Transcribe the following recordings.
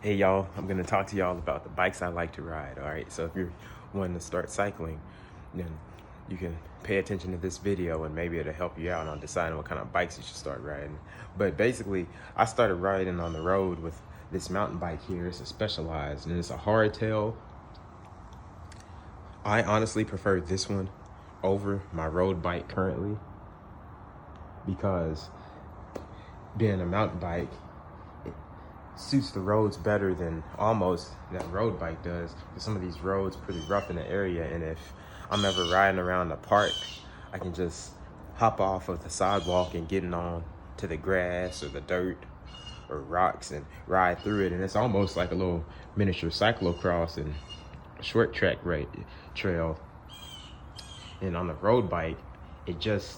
Hey y'all, I'm gonna talk to y'all about the bikes I like to ride. All right, so if you're wanting to start cycling, then you can pay attention to this video and maybe it'll help you out on deciding what kind of bikes you should start riding. But basically, I started riding on the road with this mountain bike here. It's a Specialized and it's a hardtail. I honestly prefer this one over my road bike currently because being a mountain bike, suits the roads better than almost that road bike does, because some of these roads pretty rough in the area, and if I'm ever riding around the park, I can just hop off of the sidewalk and get on to the grass or the dirt or rocks and ride through it, and it's almost like a little miniature cyclocross and short track trail. And on the road bike, it just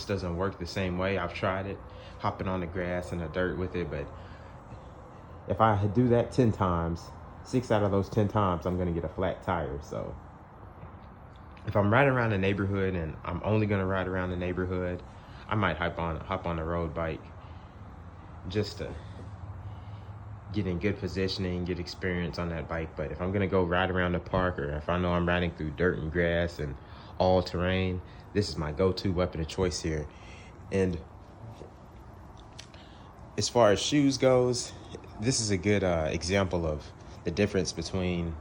doesn't work the same way. I've tried it, hopping on the grass and the dirt with it, but if I do that 10 times, 6 out of those 10 times, I'm gonna get a flat tire. So if I'm riding around the neighborhood and I'm only gonna ride around the neighborhood, I might hop on the road bike just to get in good positioning, get experience on that bike. But if I'm gonna go ride around the park, or if I know I'm riding through dirt and grass and all terrain, this is my go-to weapon of choice here. And as far as shoes goes, this is a good example of the difference between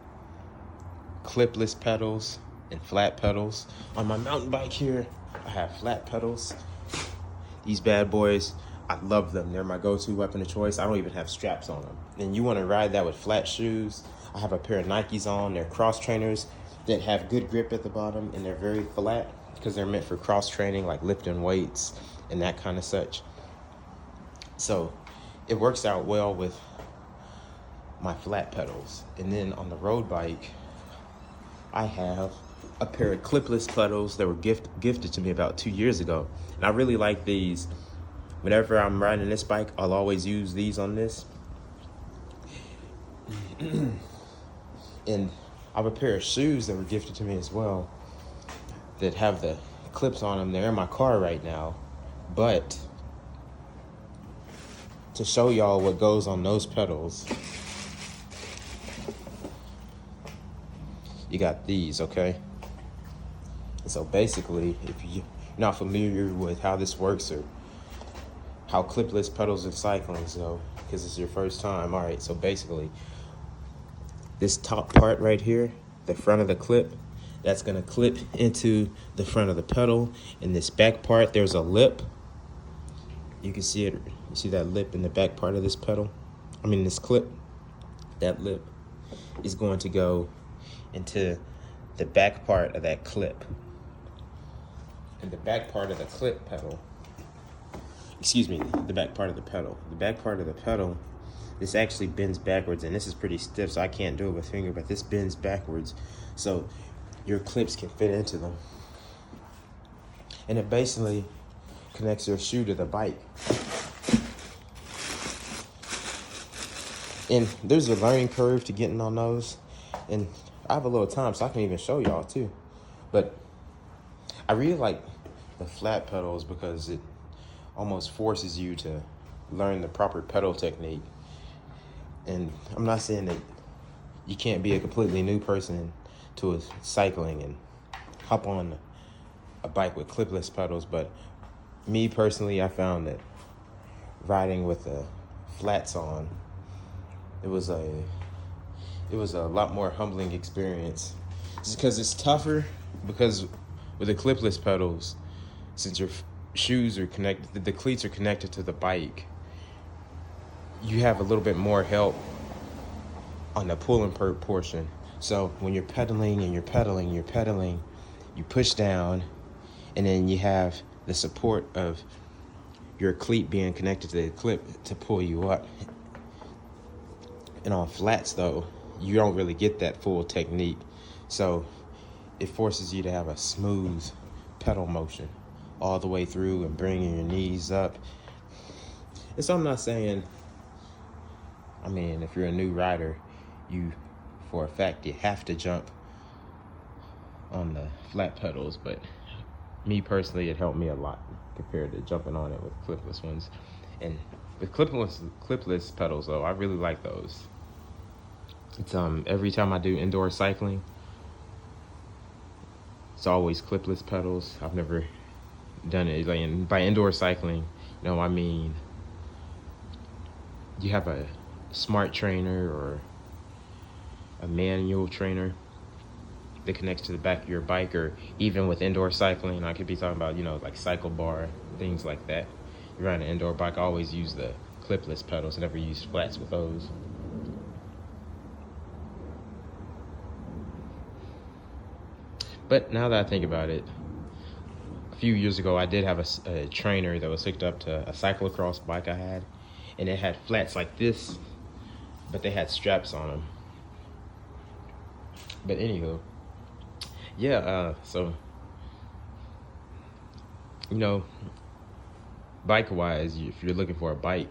clipless pedals and flat pedals. On my mountain bike here, I have flat pedals. These bad boys, I love them. They're my go-to weapon of choice. I don't even have straps on them. And you want to ride that with flat shoes, I have a pair of Nikes on. They're cross trainers that have good grip at the bottom, and they're very flat because they're meant for cross training, like lifting weights and that kind of such. So it works out well with my flat pedals. And then on the road bike, I have a pair of clipless pedals that were gifted to me about 2 years ago. And I really like these. Whenever I'm riding this bike, I'll always use these on this. And I have a pair of shoes that were gifted to me as well that have the clips on them. They're in my car right now. But to show y'all what goes on those pedals, you got these, okay? So basically, if you're not familiar with how this works or how clipless pedals in cycling, so because it's your first time, all right, so basically, this top part right here, the front of the clip, that's gonna clip into the front of the pedal. And this back part, there's a lip. You can see it, you see that lip in the back part of this pedal? This clip. That lip is going to go into the back part of that clip. And the back part of the clip pedal, the back part of the pedal. The back part of the pedal, this actually bends backwards, and this is pretty stiff, so I can't do it with finger, but this bends backwards so your clips can fit into them. And it basically connects your shoe to the bike. And there's a learning curve to getting on those. And I have a little time, so I can even show y'all too. But I really like the flat pedals because it almost forces you to learn the proper pedal technique. And I'm not saying that you can't be a completely new person to cycling and hop on a bike with clipless pedals, but me personally, I found that riding with the flats on, it was a lot more humbling experience. Just because it's tougher, because with the clipless pedals, since your shoes are connected, the cleats are connected to the bike, you have a little bit more help on the pulling portion. So when you're pedaling and you're pedaling, you push down, and then you have the support of your cleat being connected to the clip to pull you up. And on flats though, you don't really get that full technique. So it forces you to have a smooth pedal motion all the way through and bringing your knees up. And so I'm not saying, if you're a new rider, for a fact, you have to jump on the flat pedals, but me personally, it helped me a lot compared to jumping on it with clipless ones. And with clipless pedals though, I really like those. It's every time I do indoor cycling, it's always clipless pedals. I've never done it. Like, and by indoor cycling, I mean you have a smart trainer or a manual trainer that connects to the back of your bike, or even with indoor cycling, I could be talking about, like cycle bar, things like that. You ride an indoor bike, I always use the clipless pedals. I never use flats with those. But now that I think about it, a few years ago, I did have a trainer that was hooked up to a cyclocross bike I had, and it had flats like this, but they had straps on them. But anywho, yeah, so, bike-wise, if you're looking for a bike,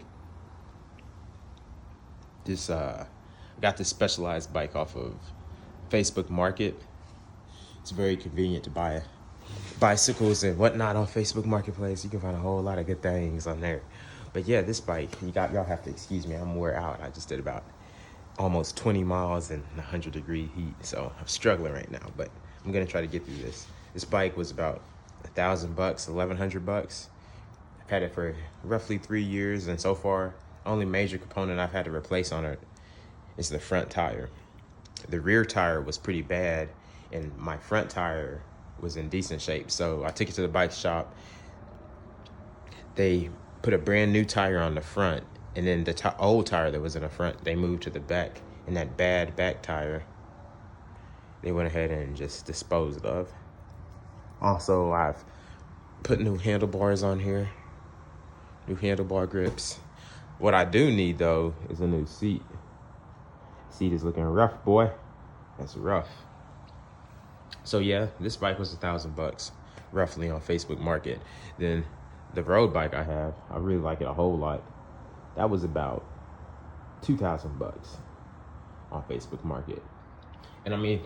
got this specialized bike off of Facebook Market. It's very convenient to buy bicycles and whatnot on Facebook Marketplace. You can find a whole lot of good things on there. But yeah, this bike, y'all have to excuse me, I'm wore out. I just did about almost 20 miles in 100-degree heat, so I'm struggling right now, but I'm gonna try to get through this. This bike was about $1,000, $1,100. I've had it for roughly 3 years, and so far, only major component I've had to replace on it is the front tire. The rear tire was pretty bad, and my front tire was in decent shape. So I took it to the bike shop. They put a brand new tire on the front, and then the old tire that was in the front, they moved to the back. And that bad back tire, they went ahead and just disposed of. Also, I've put new handlebars on here, new handlebar grips. What I do need, though, is a new seat. Seat is looking rough, boy. That's rough. So yeah, this bike was $1,000 roughly on Facebook Market. Then the road bike I have, I really like it a whole lot. That was about $2,000 on Facebook Market. And I mean,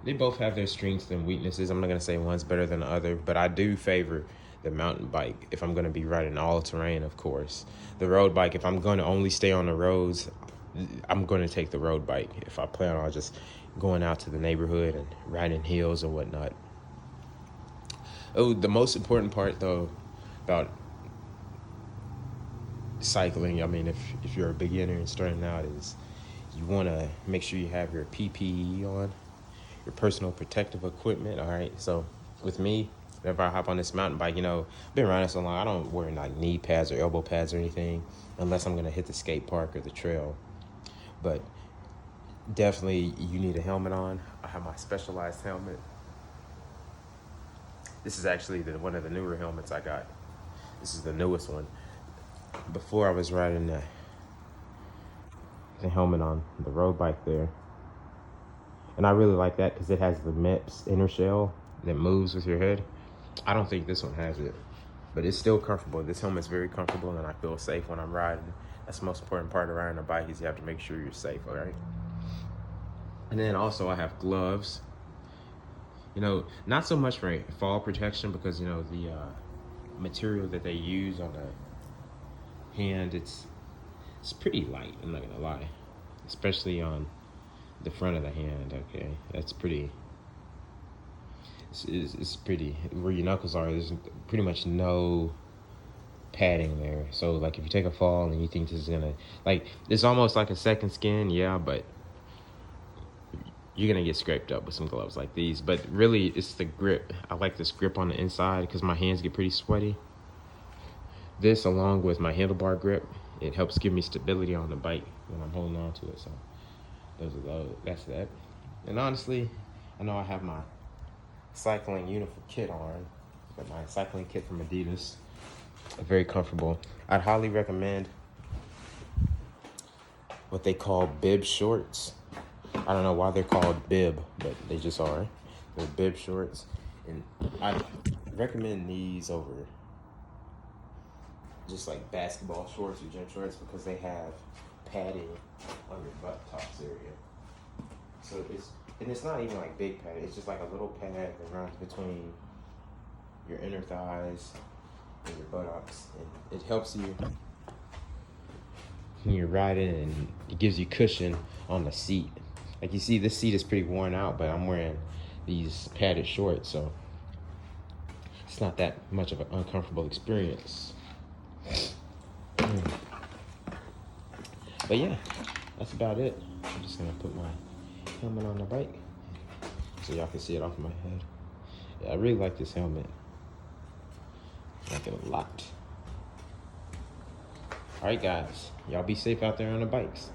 they both have their strengths and weaknesses. I'm not gonna say one's better than the other, but I do favor the mountain bike if I'm gonna be riding all terrain, of course. The road bike, if I'm gonna only stay on the roads, I'm gonna take the road bike. If I plan on just going out to the neighborhood and riding hills or whatnot. Oh, the most important part though about cycling, I mean, if you're a beginner and starting out, is you want to make sure you have your PPE on, your personal protective equipment. All right, so with me, whenever I hop on this mountain bike, I've been riding so long, I don't wear like knee pads or elbow pads or anything unless I'm gonna hit the skate park or the trail. But definitely you need a helmet on. I have my specialized helmet. This is actually one of the newer helmets I got. This is the newest one. Before I was riding the helmet on the road bike there. And I really like that because it has the MEPS inner shell that moves with your head. I don't think this one has it, but it's still comfortable. This helmet's very comfortable and I feel safe when I'm riding. That's the most important part of riding a bike, is you have to make sure you're safe, all right? And then also I have gloves. Not so much for fall protection because, the material that they use on the hand, it's pretty light, I'm not gonna lie. Especially on the front of the hand, okay? That's pretty, it's pretty, where your knuckles are, there's pretty much no padding there. So like if you take a fall and you think this is gonna, like, it's almost like a second skin, yeah, but you're gonna get scraped up with some gloves like these. But really, it's the grip. I like this grip on the inside because my hands get pretty sweaty. This, along with my handlebar grip, it helps give me stability on the bike when I'm holding on to it. So that's that. And honestly, I know I have my cycling uniform kit on, but my cycling kit from Adidas, very comfortable. I'd highly recommend what they call bib shorts. I don't know why they're called bib, but they just are. They're bib shorts. And I recommend these over just like basketball shorts or gym shorts because they have padding on your buttocks area. So it's not even like big padding. It's just like a little pad that runs between your inner thighs and your buttocks. And it helps you when you're riding, and it gives you cushion on the seat. Like you see, this seat is pretty worn out, but I'm wearing these padded shorts, so it's not that much of an uncomfortable experience. But yeah, that's about it. I'm just gonna put my helmet on the bike so y'all can see it off my head. Yeah, I really like this helmet. I like it a lot. All right, guys, y'all be safe out there on the bikes.